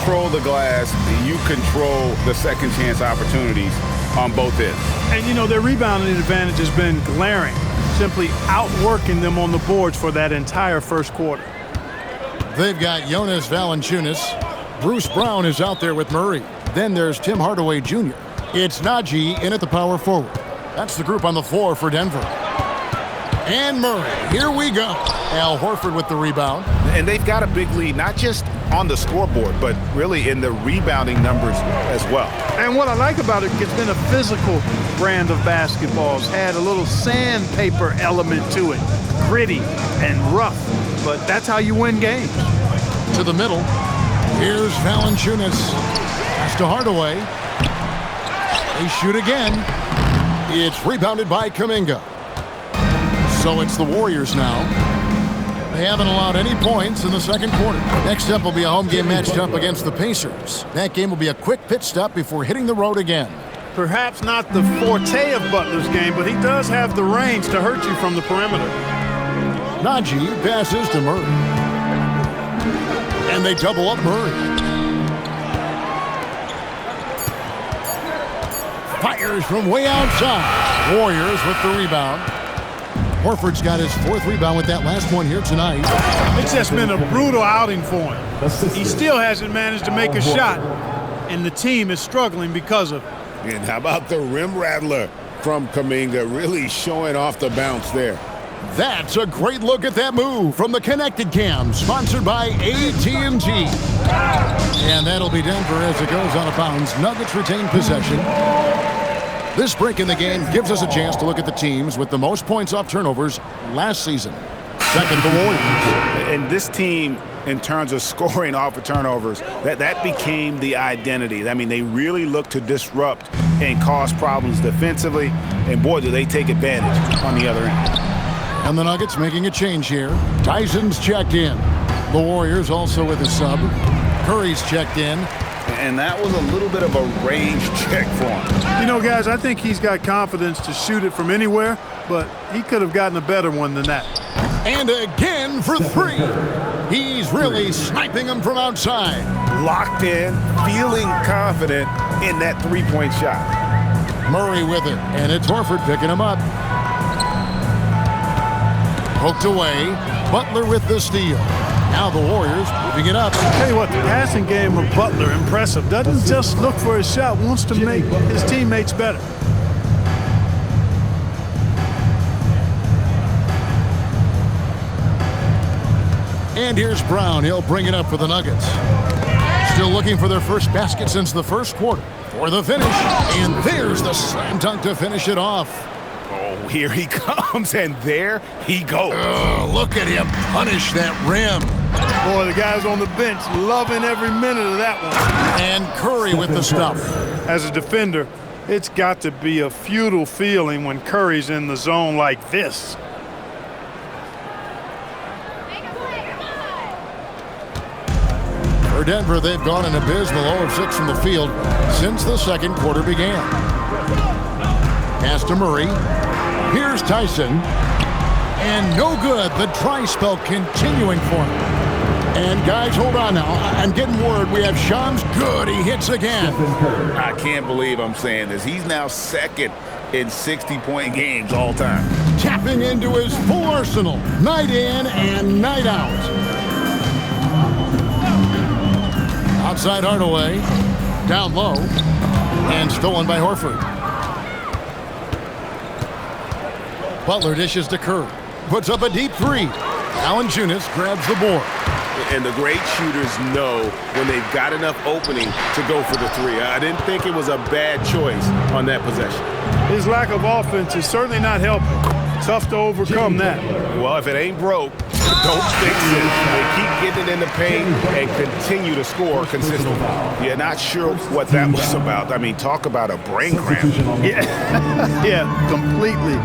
control the glass, you control the second chance opportunities on both ends. And, you know, their rebounding advantage has been glaring, simply outworking them on the boards for that entire first quarter. They've got Jonas Valanciunas. Bruce Brown is out there with Murray. Then there's Tim Hardaway Jr. It's Najee in at the power forward. That's the group on the floor for Denver. And Murray, here we go. Al Horford with the rebound. And they've got a big lead, not just on the scoreboard, but really in the rebounding numbers as well. And what I like about it, it's been a physical brand of basketball. It's had a little sandpaper element to it, gritty and rough, but that's how you win games. To the middle. Here's Valanciunas. Pass to Hardaway. They shoot again. It's rebounded by Kuminga. So it's the Warriors now. They haven't allowed any points in the second quarter. Next up will be a home game matched up against the Pacers. That game will be a quick pit stop before hitting the road again. Perhaps not the forte of Butler's game, but he does have the range to hurt you from the perimeter. Najee passes to Murray. And they double up Murray. Fires from way outside. Warriors with the rebound. Horford's got his fourth rebound with that last one here tonight. It's just been a brutal outing for him. He still hasn't managed to make a shot, and the team is struggling because of it. And how about the rim rattler from Kuminga, really showing off the bounce there. That's a great look at that move from the Connected Cam, sponsored by AT&T. And that'll be Denver as it goes out of bounds. Nuggets retain possession. This break in the game gives us a chance to look at the teams with the most points off turnovers last season. Second, the Warriors. And this team, in terms of scoring off of turnovers, that became the identity. I mean, they really look to disrupt and cause problems defensively. And, boy, do they take advantage on the other end. And the Nuggets making a change here. Tyson's checked in. The Warriors also with a sub. Curry's checked in. And that was a little bit of a range check for him. You know, guys, I think he's got confidence to shoot it from anywhere, but he could have gotten a better one than that. And again for three. He's really sniping them from outside. Locked in, feeling confident in that three-point shot. Murray with it, and it's Horford picking him up. Poked away. Butler with the steal. Now the Warriors moving it up. Tell you what, the passing game of Butler, impressive. Doesn't just look for his shot, wants to make his teammates better. And here's Brown. He'll bring it up for the Nuggets. Still looking for their first basket since the first quarter. For the finish. And there's the slam dunk to finish it off. Oh, here he comes, and there he goes. Oh, look at him punish that rim. Boy, the guys on the bench loving every minute of that one. And Curry with the stuff. As a defender, it's got to be a futile feeling when Curry's in the zone like this. For Denver, they've gone an abysmal 0 of 6 from the field since the second quarter began. Pass to Murray. Here's Tyson. And no good. The try spell continuing for him. And guys, hold on now. I'm getting word we have Shams good. He hits again. I can't believe I'm saying this. He's now second in 60-point games all time. Tapping into his full arsenal. Night in and night out. Outside Hardaway. Down low. And stolen by Horford. Butler dishes to Curry. Puts up a deep three. Valanciunas grabs the board. And the great shooters know when they've got enough opening to go for the three. I didn't think it was a bad choice on that possession. His lack of offense is certainly not helping. Tough to overcome that. Well, if it ain't broke, don't fix it. They keep getting it in the paint and continue to score consistently. Yeah, not sure what that was about. I mean, talk about a brain cramp. Yeah, completely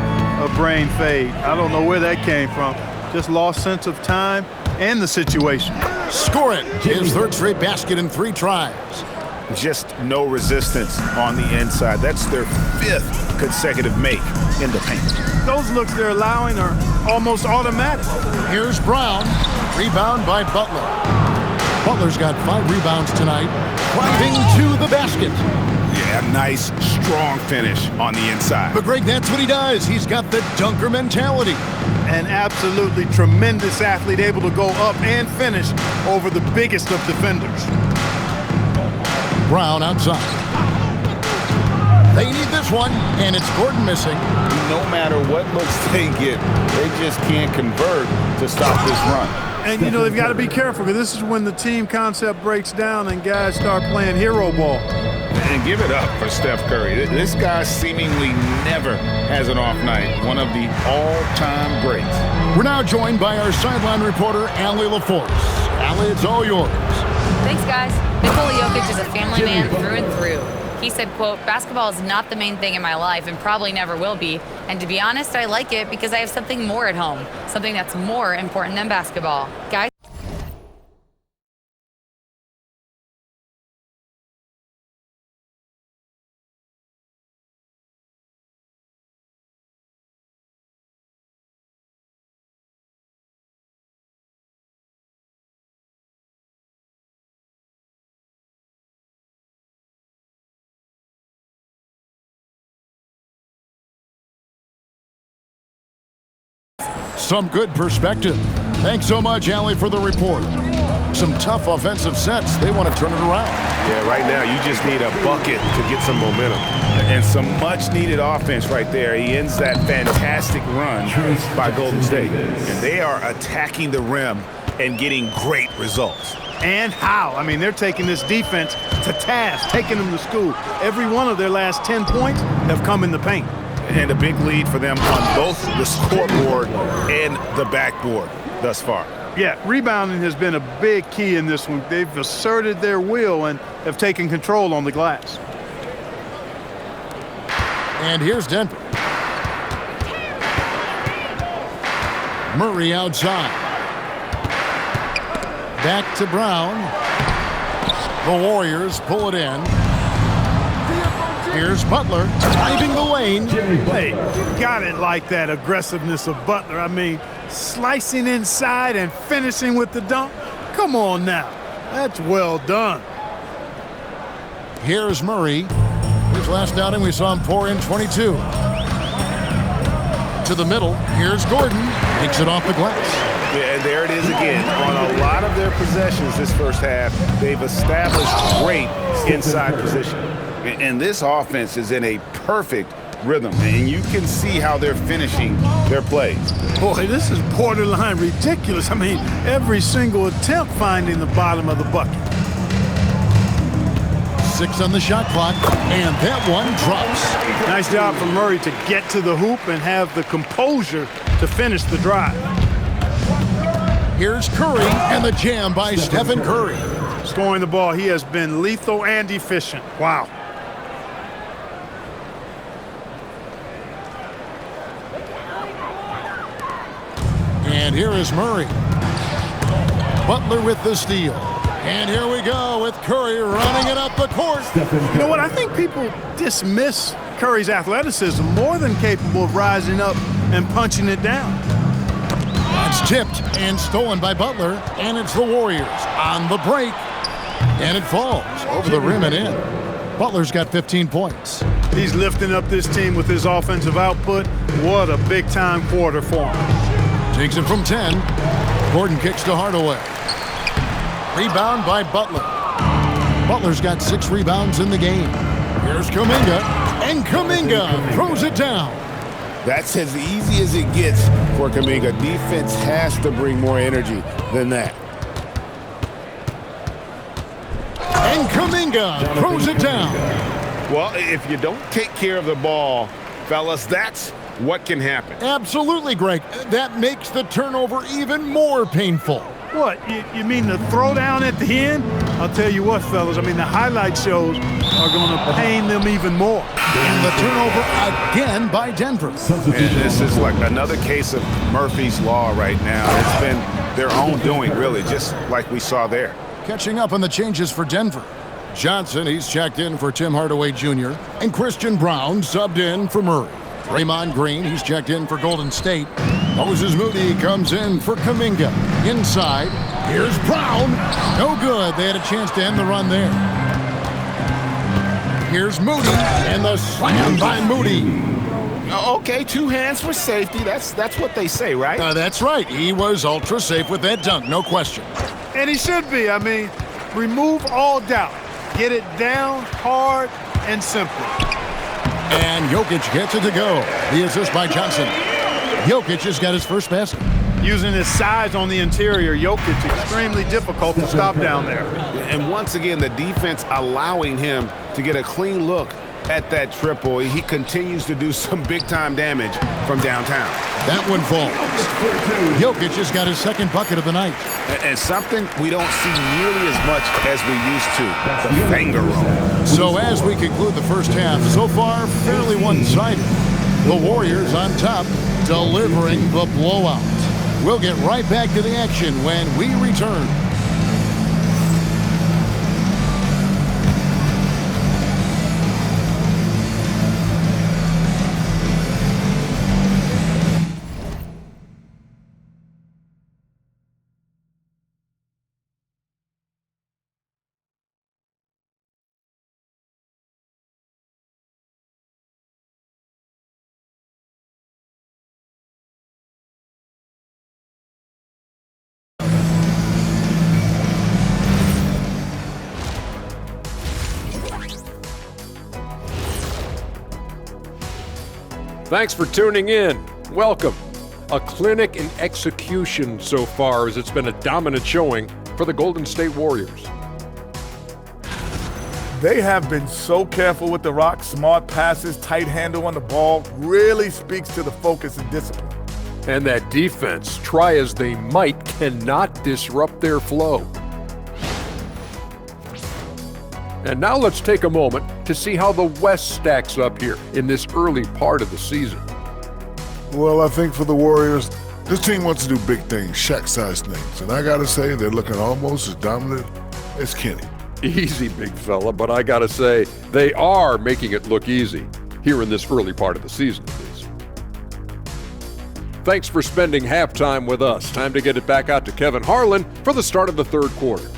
a brain fade. I don't know where that came from. Just lost sense of time and the situation. Score it. His third straight basket in 3 tries. Just no resistance on the inside. That's their 5th consecutive make in the paint. Those looks they're allowing are almost automatic. Here's Brown. Rebound by Butler. Butler's got 5 rebounds tonight, driving to the basket. Yeah, nice, strong finish on the inside. But Greg, that's what he does. He's got the dunker mentality. An absolutely tremendous athlete, able to go up and finish over the biggest of defenders. Brown outside. They need this one, and it's Gordon missing. No matter what looks they get, they just can't convert to stop this run. And, you know, they've got to be careful because this is when the team concept breaks down and guys start playing hero ball. And give it up for Steph Curry. This guy seemingly never has an off night. One of the all-time greats. We're now joined by our sideline reporter, Allie LaForce. Allie, it's all yours. Thanks, guys. Nikola Jokic is a family man through and through. He said, quote, "Basketball is not the main thing in my life and probably never will be. And to be honest, I like it because I have something more at home, something that's more important than basketball." Guys. Some good perspective. Thanks so much, Allie, for the report. Some tough offensive sets. They want to turn it around. Yeah, right now you just need a bucket to get some momentum. And some much-needed offense right there. He ends that fantastic run by Golden State. And they are attacking the rim and getting great results. And how? I mean, they're taking this defense to task, taking them to school. Every one of their last 10 points have come in the paint. And a big lead for them on both the scoreboard and the backboard thus far. Yeah, rebounding has been a big key in this one. They've asserted their will and have taken control on the glass. And here's Denver. Murray outside. Back to Brown. The Warriors pull it in. Here's Butler driving the lane. Hey, you got it like that aggressiveness of Butler. I mean, slicing inside and finishing with the dunk. Come on now. That's well done. Here's Murray. His last outing, we saw him pour in 22. To the middle. Here's Gordon. Takes it off the glass. Yeah, and there it is again. On a lot of their possessions this first half, they've established great inside position. And this offense is in a perfect rhythm, and you can see how they're finishing their plays. Boy, this is borderline ridiculous. I mean, every single attempt finding the bottom of the bucket. 6 on the shot clock, and that one drops. Nice job from Murray to get to the hoop and have the composure to finish the drive. Here's Curry, and the jam by Stephen Curry. Scoring the ball, he has been lethal and efficient. Wow. And here is Murray. Butler with the steal. And here we go with Curry running it up the court. You know what? I think people dismiss Curry's athleticism, more than capable of rising up and punching it down. That's tipped and stolen by Butler, and it's the Warriors on the break. And it falls over the rim and in. Butler's got 15 points. He's lifting up this team with his offensive output. What a big-time quarter for him. Takes it from 10. Gordon kicks to Hardaway. Rebound by Butler. Butler's got 6 rebounds in the game. Here's Kuminga, and Kuminga throws it down. That's as easy as it gets for Kuminga. Defense has to bring more energy than that. And Kuminga throws it down. Well, if you don't take care of the ball, fellas, that's what can happen. Absolutely, Greg. That makes the turnover even more painful. What, you mean the throwdown at the end? I'll tell you what, fellas, I mean, the highlight shows are going to pain them even more. And the turnover again by Denver. And this is like another case of Murphy's Law right now. It's been their own doing, really, just like we saw there. Catching up on the changes for Denver. Johnson, he's checked in for Tim Hardaway Jr. And Christian Brown subbed in for Murray. Draymond Green, he's checked in for Golden State. Moses Moody comes in for Kuminga. Inside, Here's Brown. No good. They had a chance to end the run there. Here's Moody, and the slam by Moody. Okay, 2 hands for safety. That's what they say, right? That's right. He was ultra safe with that dunk, no question. And he should be. I mean, remove all doubt. Get it down hard and simple. And Jokic gets it to go. The assist by Johnson. Jokic has got his first basket. Using his size on the interior, Jokic extremely difficult to stop down there. And once again, the defense allowing him to get a clean look at that triple. He continues to do some big-time damage from downtown. That one falls. Jokic has got his second bucket of the night. And something we don't see nearly as much as we used to, the finger roll. So as we conclude the first half, so far fairly one-sided. The Warriors on top, delivering the blowout. We'll get right back to the action when we return. Thanks for tuning in. Welcome. A clinic in execution so far, as it's been a dominant showing for the Golden State Warriors. They have been so careful with the rock. Smart passes, tight handle on the ball, really speaks to the focus and discipline. And that defense, try as they might, cannot disrupt their flow. And now let's take a moment to see how the West stacks up here in this early part of the season. Well, I think for the Warriors, this team wants to do big things, Shaq-sized things. And I got to say, they're looking almost as dominant as Kenny. Easy, big fella, but I gotta say, they are making it look easy here in this early part of the season, at least. Thanks for spending halftime with us. Time to get it back out to Kevin Harlan for the start of the third quarter.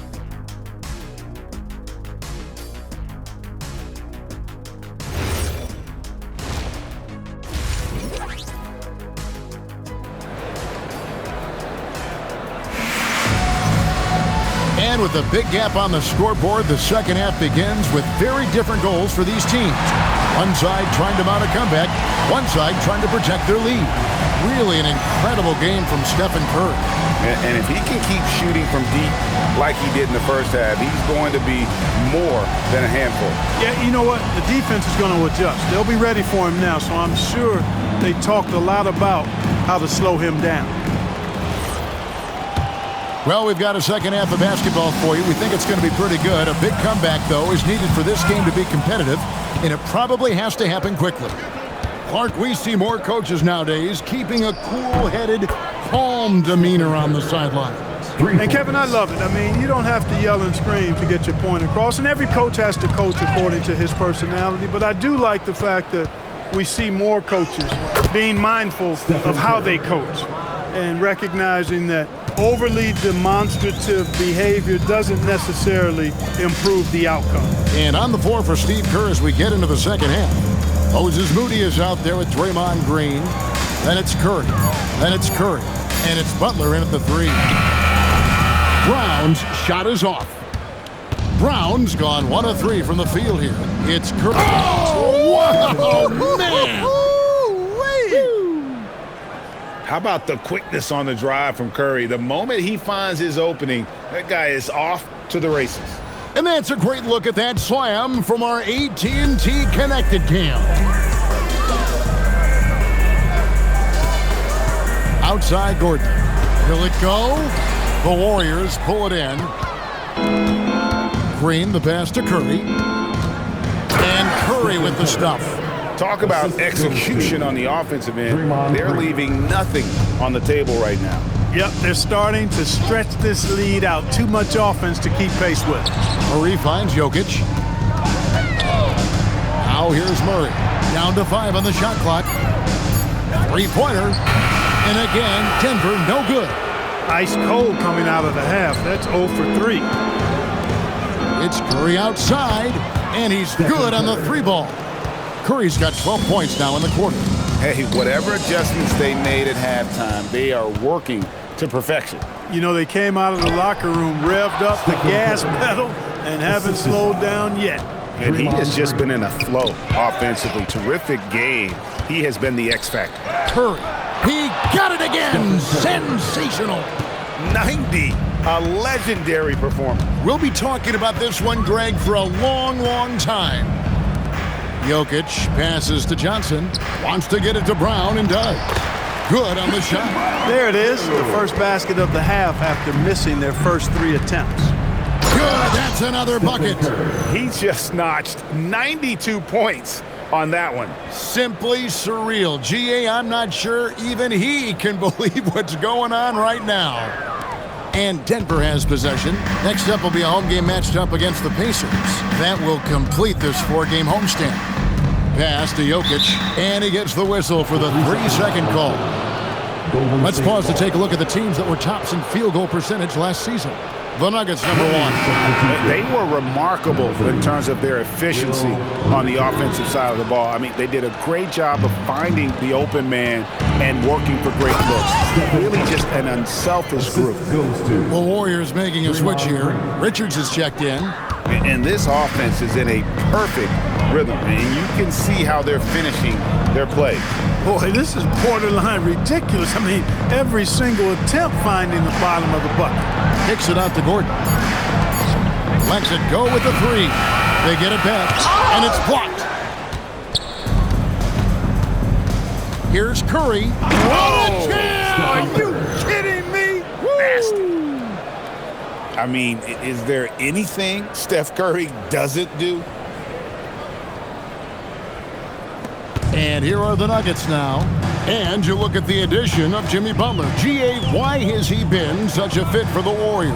And with a big gap on the scoreboard, the second half begins with very different goals for these teams. One side trying to mount a comeback, one side trying to protect their lead. Really an incredible game from Stephen Curry. And if he can keep shooting from deep like he did in the first half, he's going to be more than a handful. Yeah, you know what? The defense is going to adjust. They'll be ready for him now, so I'm sure they talked a lot about how to slow him down. Well, we've got a second half of basketball for you. We think it's going to be pretty good. A big comeback, though, is needed for this game to be competitive, and it probably has to happen quickly. Clark, we see more coaches nowadays keeping a cool-headed, calm demeanor on the sideline. And Kevin, I love it. I mean, you don't have to yell and scream to get your point across, and every coach has to coach according to his personality, but I do like the fact that we see more coaches being mindful of how they coach and recognizing that overly demonstrative behavior doesn't necessarily improve the outcome. And on the floor for Steve Kerr as we get into the second half. Moses Moody is out there with Draymond Green. Then it's Curry. Then it's Curry. And it's Butler in at the three. Brown's shot is off. Brown's gone 1 of 3 from the field here. It's Curry. Oh, wow, man! How about the quickness on the drive from Curry? The moment he finds his opening, that guy is off to the races. And that's a great look at that slam from our AT&T Connected Cam. Outside Gordon. Will it go? The Warriors pull it in. Green, the pass to Curry. And Curry with the stuff. Talk about execution on the offensive end. They're leaving nothing on the table right now. Yep, they're starting to stretch this lead out. Too much offense to keep pace with. Murray finds Jokic. Now here's Murray. Down to 5 on the shot clock. Three-pointer. And again, Denver no good. Ice cold coming out of the half. That's 0 for 3. It's Curry outside, and he's good on the 3-ball. Curry's got 12 points now in the quarter. Hey, whatever adjustments they made at halftime, they are working to perfection. You know, they came out of the locker room, revved up the gas pedal, and haven't slowed down yet. And he has just been in a flow offensively. Terrific game. He has been the X factor. Curry, he got it again. Sensational. 90, a legendary performance. We'll be talking about this one, Greg, for a long, long time. Jokic passes to Johnson, wants to get it to Brown, and does. Good on the shot. There it is, the first basket of the half after missing their first 3 attempts. Good, that's another bucket. He just notched 92 points on that one. Simply surreal. GA, I'm not sure even he can believe what's going on right now. And Denver has possession. Next up will be a home game matched up against the Pacers. That will complete this 4-game homestand. Pass to Jokic, and he gets the whistle for the 3-second call. Let's pause to take a look at the teams that were tops in field goal percentage last season. The Nuggets, number 1. They were remarkable in terms of their efficiency on the offensive side of the ball. I mean, they did a great job of finding the open man and working for great looks. Really just an unselfish group. The Warriors making a switch here. Richards is checked in. And this offense is in a perfect rhythm, and you can see how they're finishing their play. Boy, this is borderline ridiculous. I mean, every single attempt finding the bottom of the bucket. Kicks it out to Gordon. Lets it go with the 3. They get it back, and it's blocked. Here's Curry. What a chance! Are you kidding me? Nasty. I mean, is there anything Steph Curry doesn't do? And here are the Nuggets now. And you look at the addition of Jimmy Butler. GA, why has he been such a fit for the Warriors?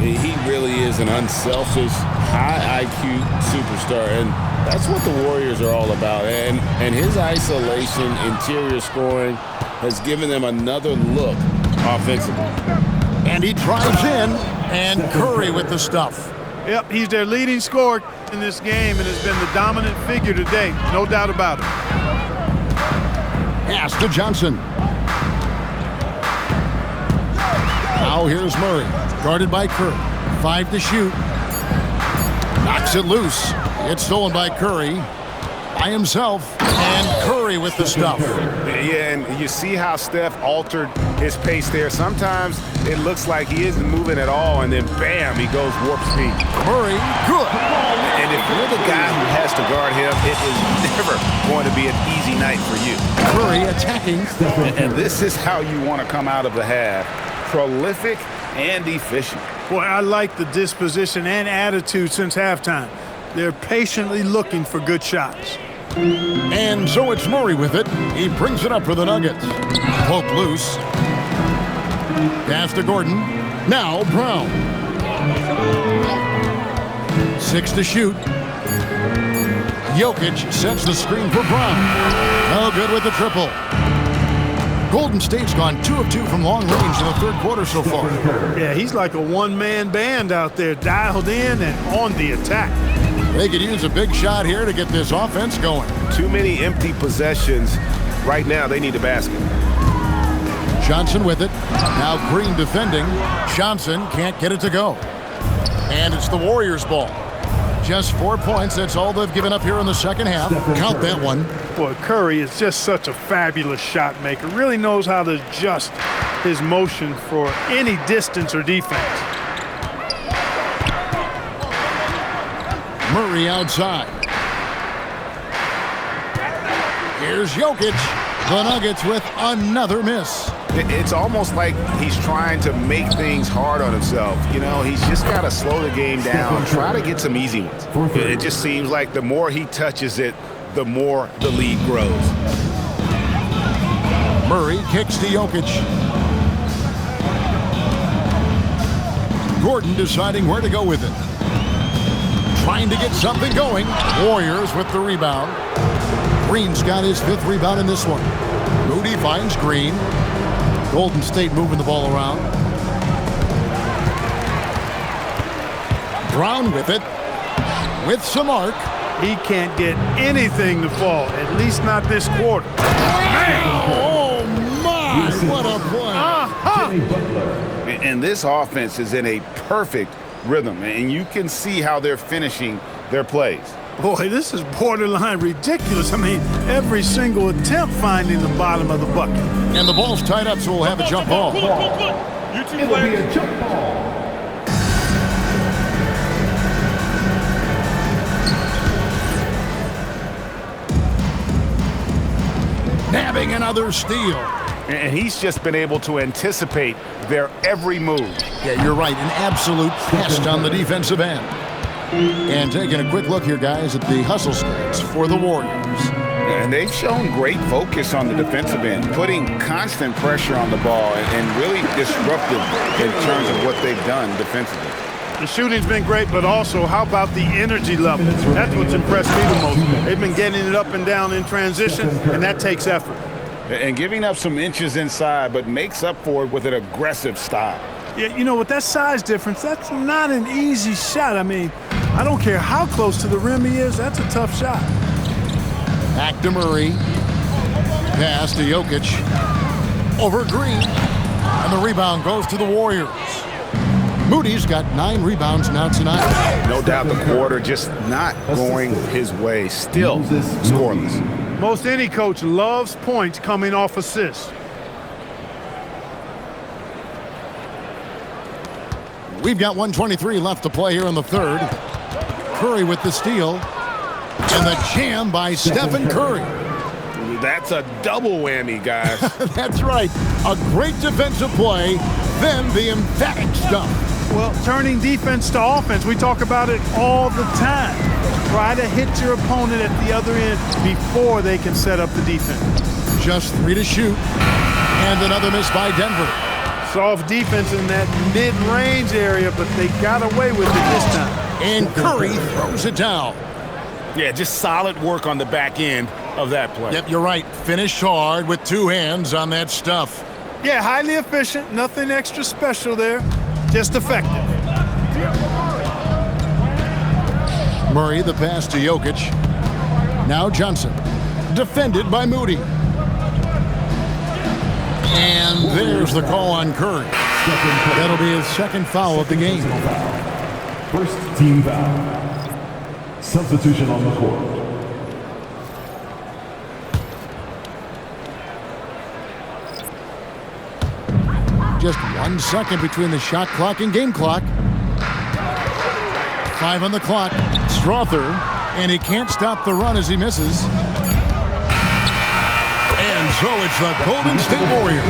He really is an unselfish, high IQ superstar, and that's what the Warriors are all about. And his isolation, interior scoring has given them another look offensively. And he drives in, and Curry with the stuff. Yep, he's their leading scorer in this game and has been the dominant figure today. No doubt about it. Pass to Johnson. Now here's Murray, guarded by Curry. 5 to shoot. Knocks it loose. It's stolen by Curry by himself. And Curry with the stuff. Yeah, and you see how Steph altered his pace there. Sometimes it looks like he isn't moving at all, and then bam, he goes warp speed. Murray, good. And if you're the guy who has to guard him, it is never going to be an easy night for you. Curry attacking. And this is how you want to come out of the half. Prolific and efficient. Boy, I like the disposition and attitude since halftime. They're patiently looking for good shots. And so it's Murray with it. He brings it up for the Nuggets. Poke loose. Pass to Gordon. Now Brown. 6 to shoot. Jokic sets the screen for Brown. No good with the triple. Golden State's gone 2 of 2 from long range in the third quarter so far. Yeah, he's like a one-man band out there, dialed in and on the attack. They could use a big shot here to get this offense going. Too many empty possessions. Right now, they need a basket. Johnson with it. Now Green defending. Johnson can't get it to go. And it's the Warriors' ball. Just 4 points. That's all they've given up here in the second half. Count that one. Boy, Curry is just such a fabulous shot maker. Really knows how to adjust his motion for any distance or defense. Murray outside. Here's Jokic. The Nuggets with another miss. It's almost like he's trying to make things hard on himself. You know, he's just got to slow the game down, try to get some easy ones. It just seems like the more he touches it, the more the lead grows. Murray kicks to Jokic. Gordon deciding where to go with it. Trying to get something going. Warriors with the rebound. Green's got his 5th rebound in this one. Moody finds Green. Golden State moving the ball around. Brown with it. With some arc. He can't get anything to fall, at least not this quarter. Oh, my! What a play. And this offense is in a perfect rhythm, and you can see how they're finishing their plays. Boy, this is borderline ridiculous. I mean, every single attempt finding the bottom of the bucket. And the ball's tied up, so we'll have a jump ball. It will be a jump ball. Nabbing another steal. And he's just been able to anticipate their every move. Yeah, you're right. An absolute pest on the defensive end. And taking a quick look here, guys, at the hustle stats for the Warriors. And they've shown great focus on the defensive end, putting constant pressure on the ball and really disruptive in terms of what they've done defensively. The shooting's been great, but also how about the energy level? That's what's impressed me the most. They've been getting it up and down in transition, and that takes effort. And giving up some inches inside, but makes up for it with an aggressive style. Yeah, you know, with that size difference, that's not an easy shot. I mean, I don't care how close to the rim he is, that's a tough shot. Back to Murray. Pass to Jokic. Over Green. And the rebound goes to the Warriors. Moody's got 9 rebounds now tonight. No doubt the quarter just not going his way. Still scoreless. Most any coach loves points coming off assists. We've got 1:23 left to play here in the third. Curry with the steal. And the jam by Stephen Curry. That's a double whammy, guys. That's right. A great defensive play, then the emphatic stuff. Well, turning defense to offense, we talk about it all the time. Try to hit your opponent at the other end before they can set up the defense. Just 3 to shoot. And another miss by Denver. Soft defense in that mid-range area, but they got away with it this time. And Curry throws it down. Yeah, just solid work on the back end of that play. Yep, you're right. Finished hard with 2 hands on that stuff. Yeah, highly efficient. Nothing extra special there. Just effective. Murray, the pass to Jokic. Now Johnson. Defended by Moody. And there's the call on Curry. That'll be his second foul of the game. First team foul. Substitution on the court. Just 1 second between the shot clock and game clock. 5 on the clock. Strother, and he can't stop the run as he misses. And so it's the Golden State Warriors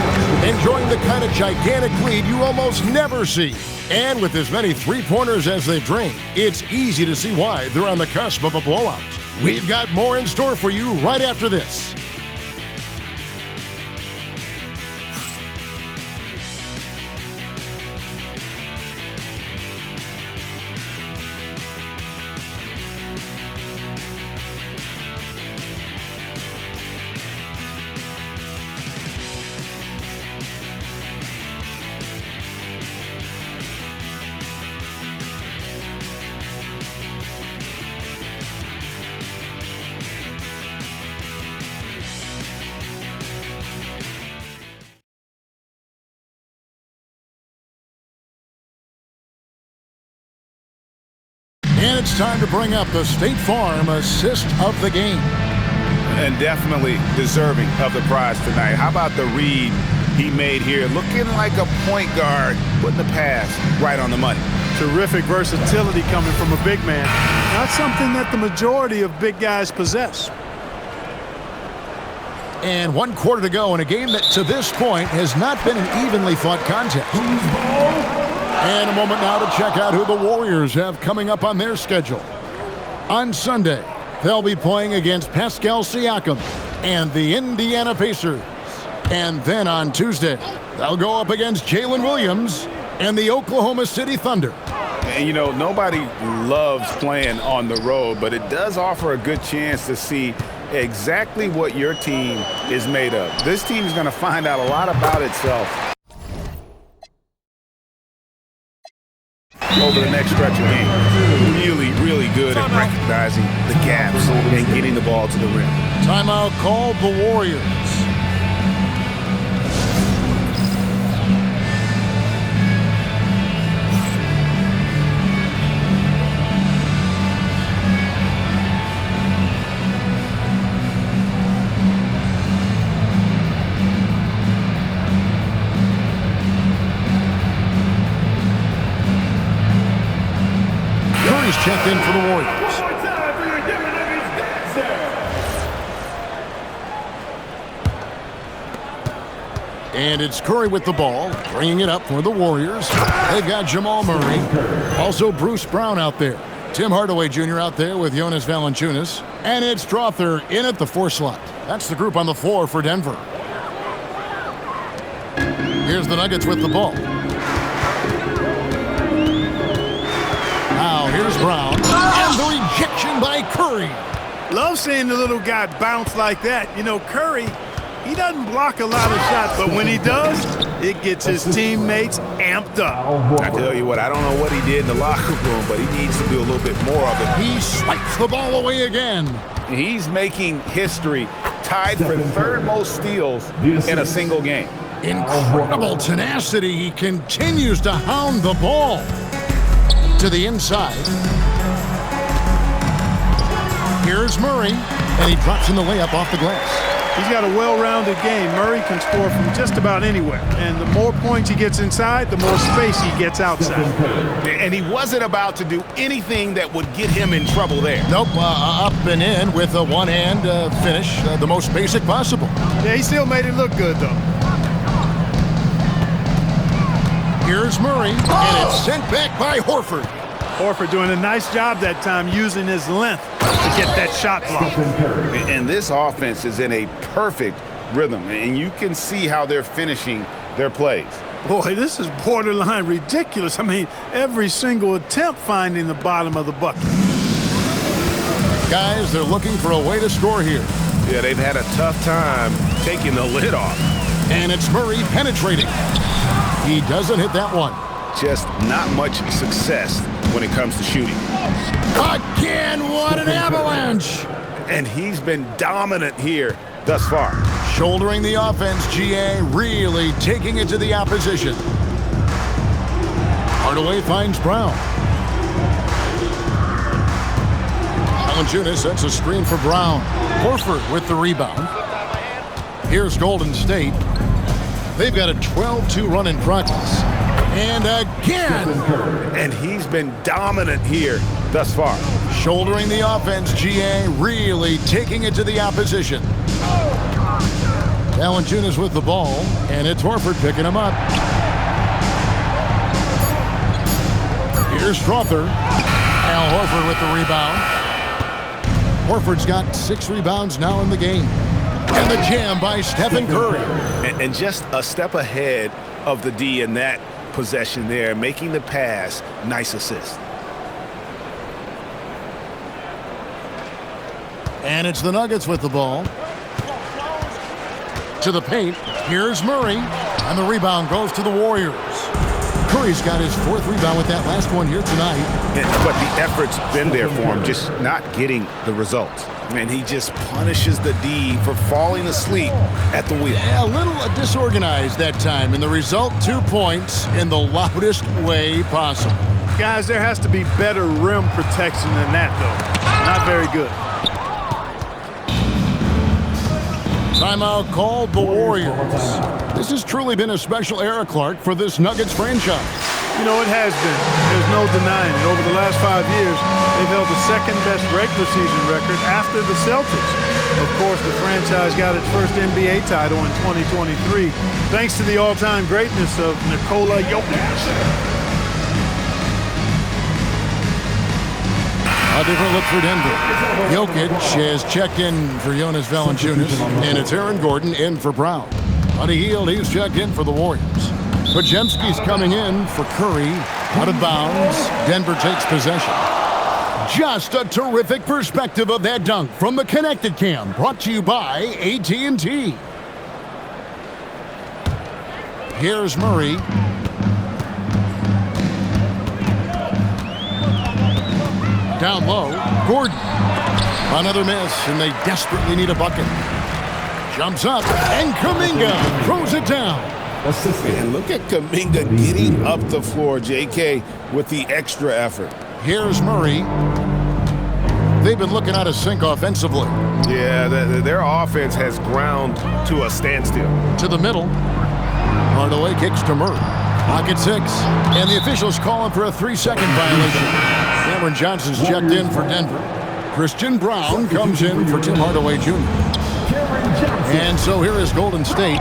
enjoying the kind of gigantic lead you almost never see. And with as many three-pointers as they've drained, it's easy to see why they're on the cusp of a blowout. We've got more in store for you right after this. And it's time to bring up the State Farm assist of the game. And definitely deserving of the prize tonight. How about the read he made here? Looking like a point guard, putting the pass right on the money. Terrific versatility coming from a big man. Not something that the majority of big guys possess. And 1 quarter to go in a game that to this point has not been an evenly fought contest. And a moment now to check out who the Warriors have coming up on their schedule. On Sunday, they'll be playing against Pascal Siakam and the Indiana Pacers. And then on Tuesday, they'll go up against Jalen Williams and the Oklahoma City Thunder. And, you know, nobody loves playing on the road, but it does offer a good chance to see exactly what your team is made of. This team is going to find out a lot about itself. over the next stretch of games. Really, really good at recognizing the gaps and getting the ball to the rim. Timeout called the Warriors. Curry's checked in for the Warriors. And it's Curry with the ball, bringing it up for the Warriors. They've got Jamal Murray. Also Bruce Brown out there. Tim Hardaway Jr. out there with Jonas Valanciunas. And it's Strother in at the 4 slot. That's the group on the floor for Denver. Here's the Nuggets with the ball. Now here's Brown. And the rejection by Curry. Love seeing the little guy bounce like that. You know, Curry, he doesn't block a lot of shots, but when he does, it gets his teammates amped up. I tell you what, I don't know what he did in the locker room, but he needs to do a little bit more of it. He swipes the ball away again. He's making history, tied for third most steals in a single game. Incredible tenacity. He continues to hound the ball to the inside. Here's Murray, and he drops in the layup off the glass. He's got a well-rounded game. Murray can score from just about anywhere. And the more points he gets inside, the more space he gets outside. And he wasn't about to do anything that would get him in trouble there. Nope, up and in with a one-hand finish, the most basic possible. Yeah, he still made it look good, though. Here's Murray, and it's sent back by Horford. Horford doing a nice job that time using his length to get that shot block. And this offense is in a perfect rhythm, and you can see how they're finishing their plays. Boy, this is borderline ridiculous. I mean, every single attempt finding the bottom of the bucket. Guys, they're looking for a way to score here. Yeah, they've had a tough time taking the lid off. And it's Murray penetrating. He doesn't hit that one. Just not much success when it comes to shooting. Again, what an avalanche! And he's been dominant here thus far. Shouldering the offense, GA really taking it to the opposition. Hardaway finds Brown. Valanciunas sets a screen for Brown. Horford with the rebound. Here's Golden State. They've got a 12-2 run in progress. And again! And he's been dominant here thus far. Shouldering the offense, GA really taking it to the opposition. Valanciunas with the ball, and it's Horford picking him up. Here's Strother. Al Horford with the rebound. Horford's got 6 rebounds now in the game. And the jam by Stephen Curry. And just a step ahead of the D in that possession there, making the pass. Nice assist. And it's the Nuggets with the ball. To the paint. Here's Murray. And the rebound goes to the Warriors. Curry's got his 4th rebound with that last one here tonight. But the effort's been there for him, just not getting the results. And he just punishes the D for falling asleep at the wheel. Yeah, a little disorganized that time. And the result, 2 points in the loudest way possible. Guys, there has to be better rim protection than that, though. Not very good. Timeout called the Warriors. This has truly been a special era, Clark, for this Nuggets franchise. You know, it has been. There's no denying it. Over the last 5 years, they've held the second-best regular season record after the Celtics. Of course, the franchise got its first NBA title in 2023, thanks to the all-time greatness of Nikola Jokic. A different look for Denver. Jokic has checked in for Jonas Valanciunas, and it's Aaron Gordon in for Brown. Buddy Hield, he's checked in for the Warriors. Podziemski's coming in for Curry. Out of bounds. Denver takes possession. Just a terrific perspective of that dunk from the Connected Cam, brought to you by AT&T. Here's Murray. down low. Gordon. Another miss, and they desperately need a bucket. Jumps up, and Kuminga throws it down. And look at Kuminga getting up the floor, J.K., with the extra effort. Here's Murray. They've been looking out of sync offensively. Yeah, their offense has ground to a standstill. To the middle. Hardaway kicks to Murray. Clock at 6. And the officials calling for a 3-second violation. Cameron Johnson's checked in for Denver. Christian Brown comes in for Tim Hardaway Jr. And so here is Golden State.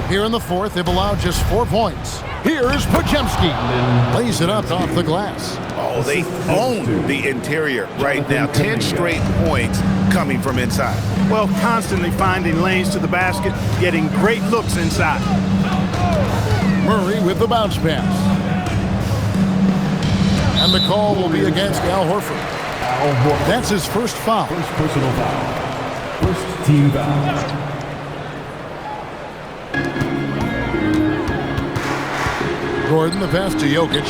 Here in the fourth, they've allowed just 4 points. Here's Podziemski. Lays it up off the glass. Oh, they own the interior right now. 10 straight points coming from inside. Well, constantly finding lanes to the basket, getting great looks inside. Murray with the bounce pass. And the call will be against Al Horford. That's his first foul. First personal foul. First team foul. Gordon, the pass to Jokic.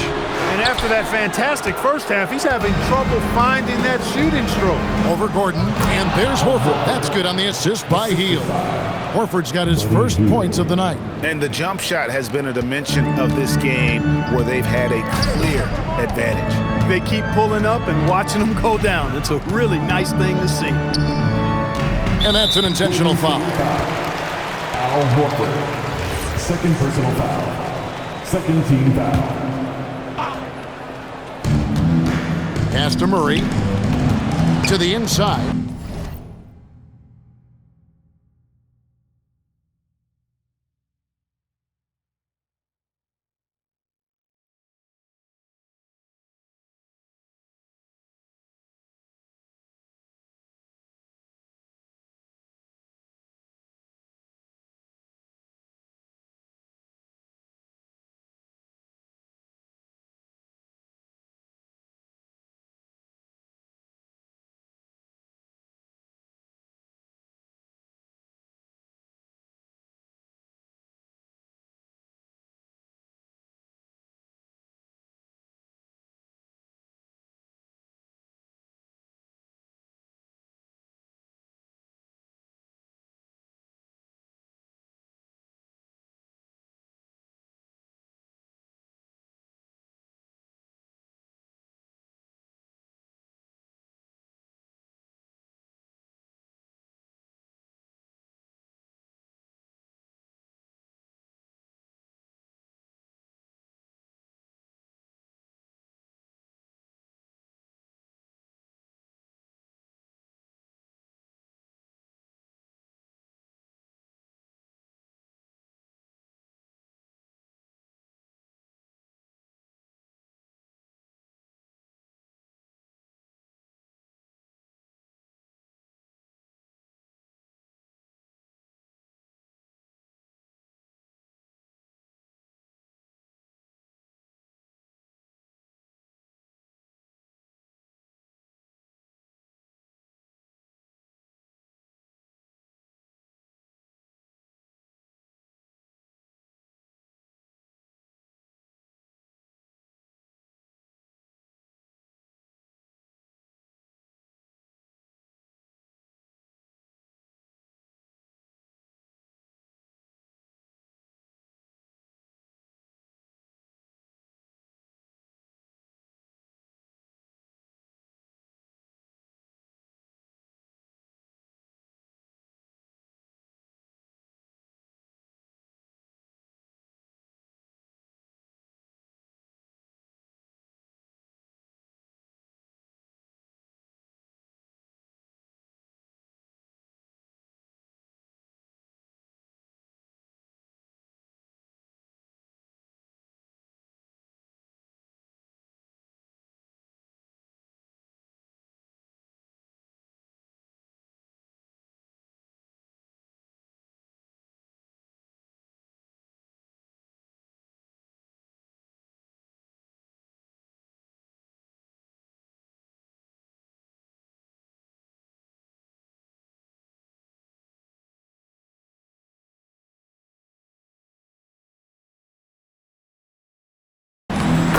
And after that fantastic first half, he's having trouble finding that shooting stroke. Over Gordon, and there's Horford. That's good on the assist by Hield. Horford's got his first points of the night. And the jump shot has been a dimension of this game where they've had a clear advantage. They keep pulling up and watching them go down. It's a really nice thing to see. And that's an intentional foul. Al Horford. Second personal foul. Second team foul. Pass to Murray. To the inside.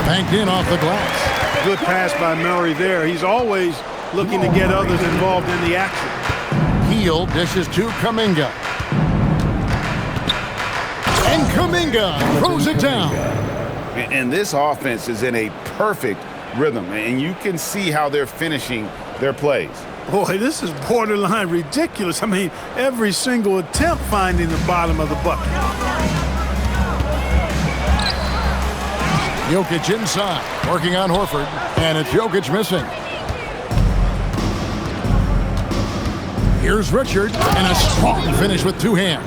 Banked in off the glass. Good pass by Murray there. He's always looking to get others involved in the action. Hield dishes to Kuminga. And Kuminga throws it down. And this offense is in a perfect rhythm, and you can see how they're finishing their plays. Boy, this is borderline ridiculous. I mean, every single attempt finding the bottom of the bucket. Jokic inside, working on Horford, and it's Jokic missing. Here's Richard, and a strong finish with two hands.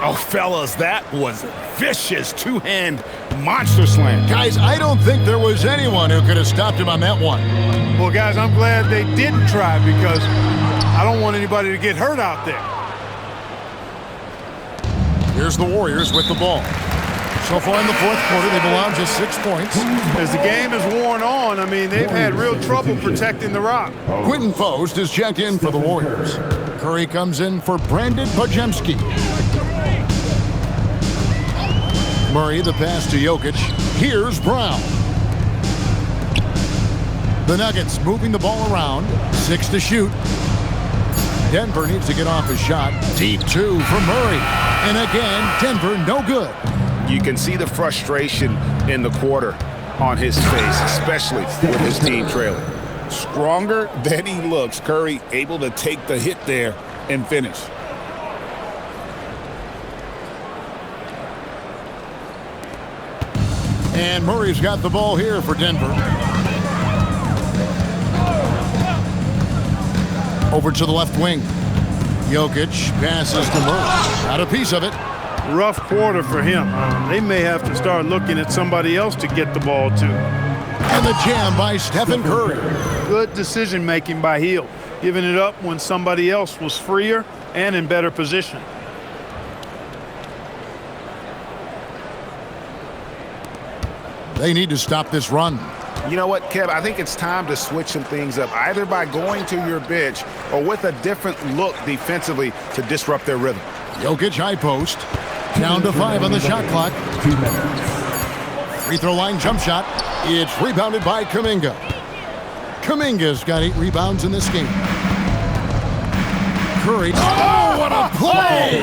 Oh, fellas, that was vicious two-hand monster slam. Guys, I don't think there was anyone who could have stopped him on that one. Well, guys, I'm glad they didn't try because I don't want anybody to get hurt out there. Here's the Warriors with the ball. So far in the fourth quarter, they've allowed just 6 points. As the game has worn on, I mean, they've had real trouble protecting the rock. Quentin Post is checked in for the Warriors. Curry comes in for Brandon Podziemski. Murray, the pass to Jokic. Here's Brown. The Nuggets moving the ball around. 6 to shoot. Denver needs to get off his shot. Deep two from Murray. And again, Denver no good. You can see the frustration in the quarter on his face, especially with his team trailing. Stronger than he looks, Curry able to take the hit there and finish. And Murray's got the ball here for Denver. Over to the left wing. Jokic passes to Murray. Got a piece of it. Rough quarter for him. They may have to start looking at somebody else to get the ball to. And the jam by Stephen Curry. Good decision-making by Hield, giving it up when somebody else was freer and in better position. They need to stop this run. You know what, Kev? I think it's time to switch some things up, either by going to your bench or with a different look defensively to disrupt their rhythm. Jokic high post. Down to 5 on the shot clock. Free throw line jump shot. It's rebounded by Kuminga. Kuminga's got 8 rebounds in this game. Curry. Oh, what a play!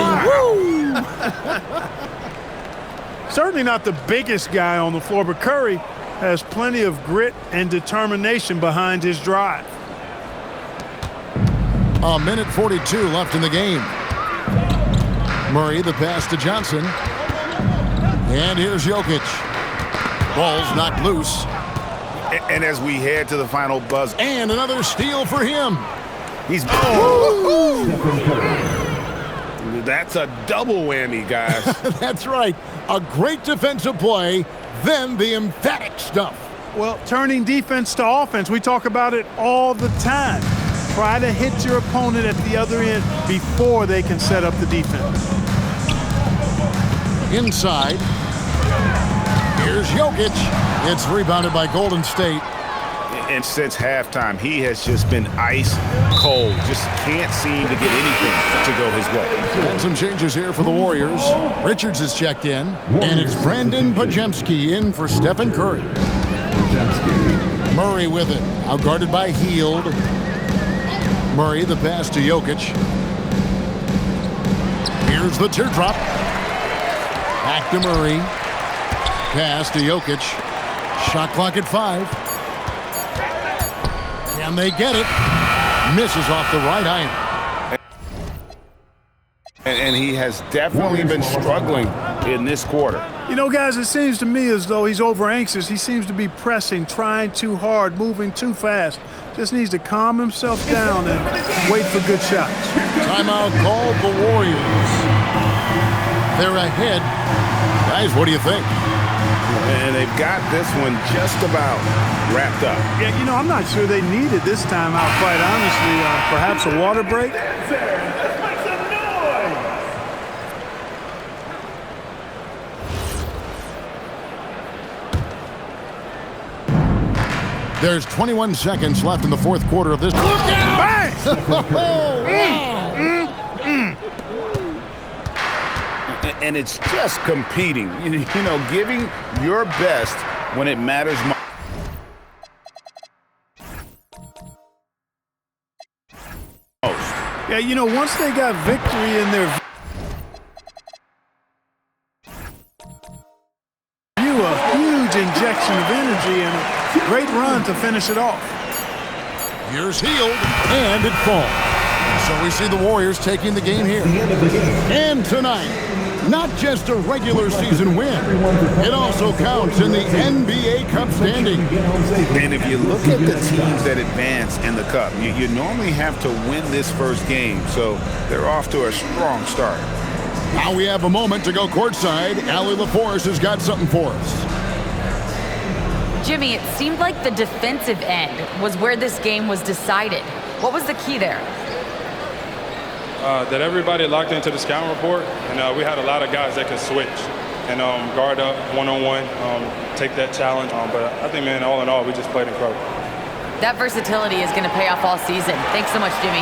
Certainly not the biggest guy on the floor, but Curry has plenty of grit and determination behind his drive. A minute 42 left in the game. Murray, the pass to Johnson. And here's Jokic. Ball's knocked loose. And as we head to the final buzz. And another steal for him. He's... That's a double whammy, guys. That's right. A great defensive play, then the emphatic stuff. Well, turning defense to offense, we talk about it all the time. Try to hit your opponent at the other end before they can set up the defense. Inside. Here's Jokic. It's rebounded by Golden State. And since halftime, he has just been ice cold. Just can't seem to get anything to go his way. And some changes here for the Warriors. Richards is checked in. And it's Brandon Podziemski in for Stephen Curry. Murray with it. Out guarded by Hield. Murray, the pass to Jokic. Here's the teardrop. Back to Murray. Pass to Jokic. Shot clock at 5. Can they get it? Misses off the right iron. And he has definitely been struggling in this quarter. You know, guys, it seems to me as though he's over anxious. He seems to be pressing, trying too hard, moving too fast. Just needs to calm himself down and wait for good shots. Timeout called the Warriors. They're ahead. Guys, what do you think? And they've got this one just about wrapped up. Yeah, you know, I'm not sure they needed this timeout, quite honestly. Perhaps a water break? There's 21 seconds left in the fourth quarter of this. Look out! And it's just competing, you know, giving your best when it matters most. Yeah, you know, once they got victory in their view, a huge injection of energy and a great run to finish it off. Here's Hield, and it falls. So we see the Warriors taking the game here. And tonight, not just a regular season win, it also counts in the NBA Cup standing. And if you look at the teams that advance in the Cup, you normally have to win this first game, so they're off to a strong start. Now we have a moment to go courtside. Allie LaForce has got something for us. Jimmy, it seemed like the defensive end was where this game was decided. What was the key there? That everybody locked into the scouting report, and we had a lot of guys that could switch and guard up one-on-one, take that challenge. But I think, man, all in all, we just played incredible. That versatility is going to pay off all season. Thanks so much, Jimmy.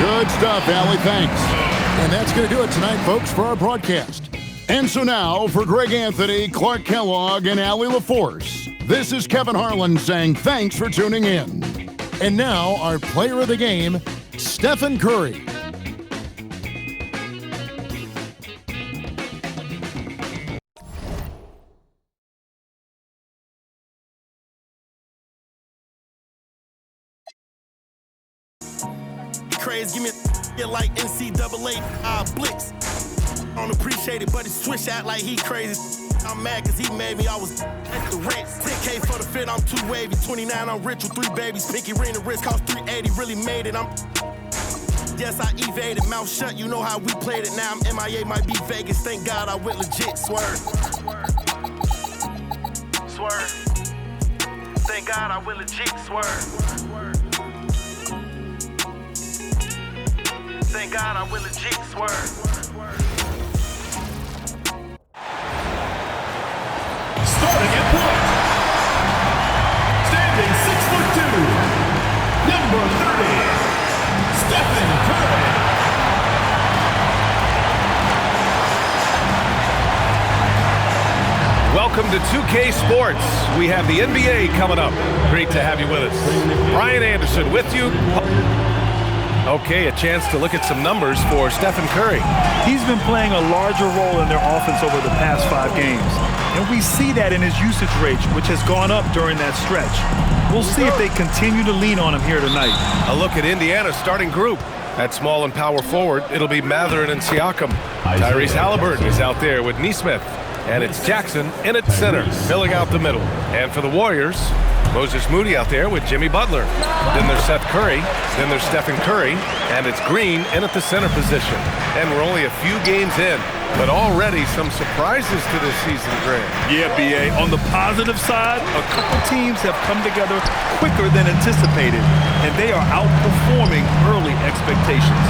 Good stuff, Allie. Thanks. And that's going to do it tonight, folks, for our broadcast. And so now, for Greg Anthony, Clark Kellogg, and Allie LaForce, this is Kevin Harlan saying thanks for tuning in. And now, our player of the game, Stephen Curry. Craze, give me a like NCAA blitz. I don't appreciate it, but he switch out like he crazy. I'm mad cause he made me, I was at the rent. 10K for the fit, I'm too wavy. 29, I'm rich with 3 babies. Pinky ring, the wrist cost 380, really made it. Yes, I evaded, mouth shut, you know how we played it. Now I'm MIA, might be Vegas. Thank God I went legit, swerve. Swerve. Thank God I went legit, swerve. Thank God I went legit, swerve. Starting at point, standing 6'2", number 30, Stephen Curry. Welcome to 2K Sports. We have the NBA coming up. Great to have you with us. Brian Anderson with you. Okay, a chance to look at some numbers for Stephen Curry. He's been playing a larger role in their offense over the past 5 games. And we see that in his usage rate, which has gone up during that stretch. We'll see if they continue to lean on him here tonight. A look at Indiana's starting group. At small and power forward, it'll be Mathurin and Siakam. Tyrese Halliburton is out there with Nesmith. And it's Jackson in at center, filling out the middle. And for the Warriors, Moses Moody out there with Jimmy Butler. Then there's Seth Curry. Then there's Stephen Curry. And it's Green in at the center position. And we're only a few games in, but already some surprises to this season, Greg. Yeah, B.A. On the positive side, a couple teams have come together quicker than anticipated, and they are outperforming early expectations.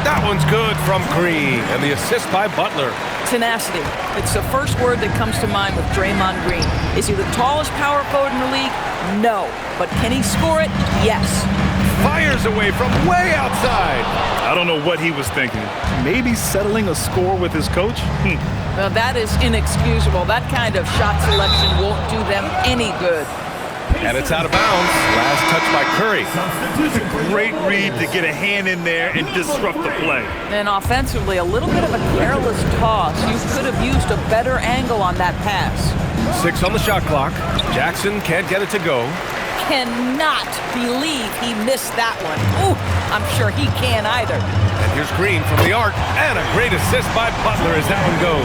That one's good from Green, and the assist by Butler. Tenacity. It's the first word that comes to mind with Draymond Green. Is he the tallest power forward in the league? No. But can he score it? Yes. Fires away from way outside. I don't know what he was thinking. Maybe settling a score with his coach? Well, that is inexcusable. That kind of shot selection won't do them any good. And it's out of bounds. Last touch by Curry. It's a great read to get a hand in there and disrupt the play. And offensively, a little bit of a careless toss. You could have used a better angle on that pass. 6 on the shot clock. Jackson can't get it to go. Cannot believe he missed that one. Ooh, I'm sure he can't either. And here's Green from the arc. And a great assist by Butler as that one goes.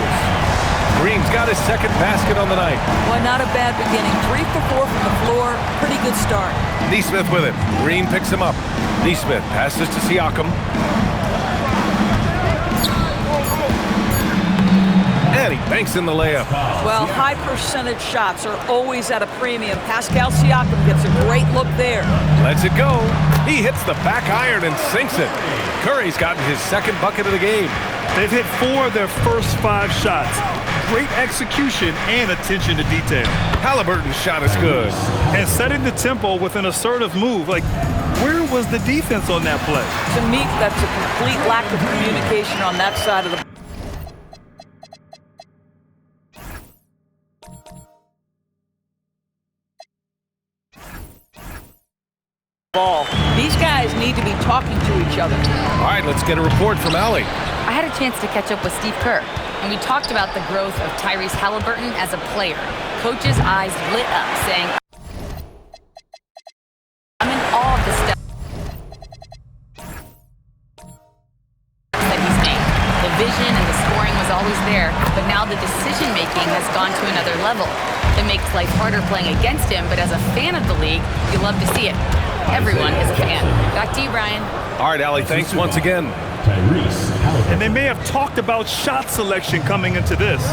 Green's got his second basket on the night. Well, not a bad beginning. 3 for 4 from the floor. Pretty good start. Nesmith with it. Green picks him up. Nesmith passes to Siakam. And he banks in the layup. Well, high percentage shots are always at a premium. Pascal Siakam gets a great look there. Lets it go. He hits the back iron and sinks it. Curry's gotten his second bucket of the game. They've hit 4 of their first 5 shots. Great execution and attention to detail. Halliburton's shot is good. And setting the tempo with an assertive move. Like, where was the defense on that play? To me, that's a complete lack of communication on that side of the ball. These guys need to be talking to each other. All right, let's get a report from Allie. I had a chance to catch up with Steve Kerr, and we talked about the growth of Tyrese Halliburton as a player. Coach's eyes lit up, saying, I'm in awe of the stuff that he's made. The vision and the scoring was always there, but now the decision-making has gone to another level. It makes life harder playing against him, but as a fan of the league, you love to see it. Everyone is a fan. Back to you, Brian. All right, Allie, thanks once again. And they may have talked about shot selection coming into this.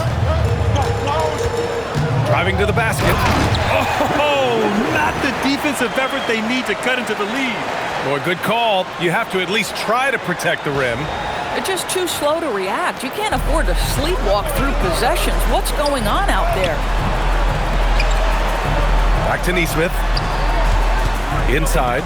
Driving to the basket. Oh, not the defensive effort they need to cut into the lead. Boy, good call. You have to at least try to protect the rim. They're just too slow to react. You can't afford to sleepwalk through possessions. What's going on out there? Back to Nesmith. Inside.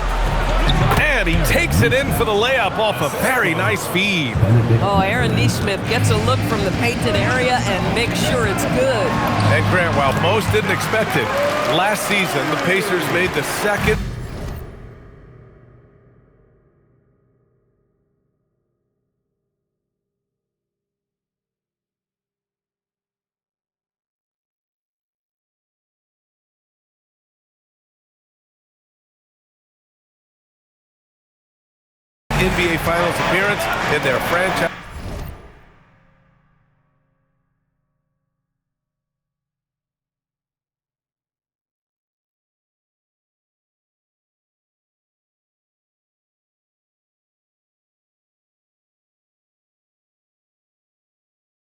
And he takes it in for the layup off a very nice feed. Oh, Aaron Nesmith gets a look from the painted area and makes sure it's good. And Grant, while most didn't expect it, last season the Pacers made the second NBA Finals appearance in their franchise.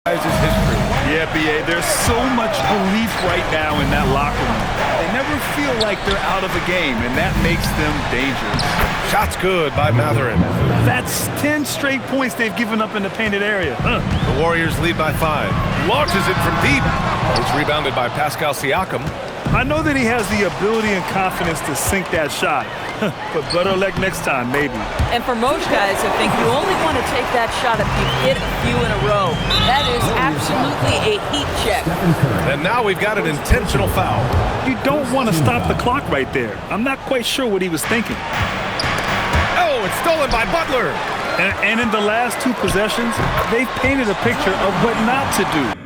History. Yeah, BA, there's so much belief right now in that locker room. They never feel like they're out of the game, and that makes them dangerous. Shots good by Mathurin. That's 10 straight points they've given up in the painted area. The Warriors lead by 5. Launches it from deep. It's rebounded by Pascal Siakam. I know that he has the ability and confidence to sink that shot, but better luck next time, maybe. And for most guys, I think you only want to take that shot if you hit a few in a row. That is absolutely a heat check. And now we've got an intentional foul. You don't want to stop the clock right there. I'm not quite sure what he was thinking. Oh, it's stolen by Butler. And in the last 2 possessions, they've painted a picture of what not to do.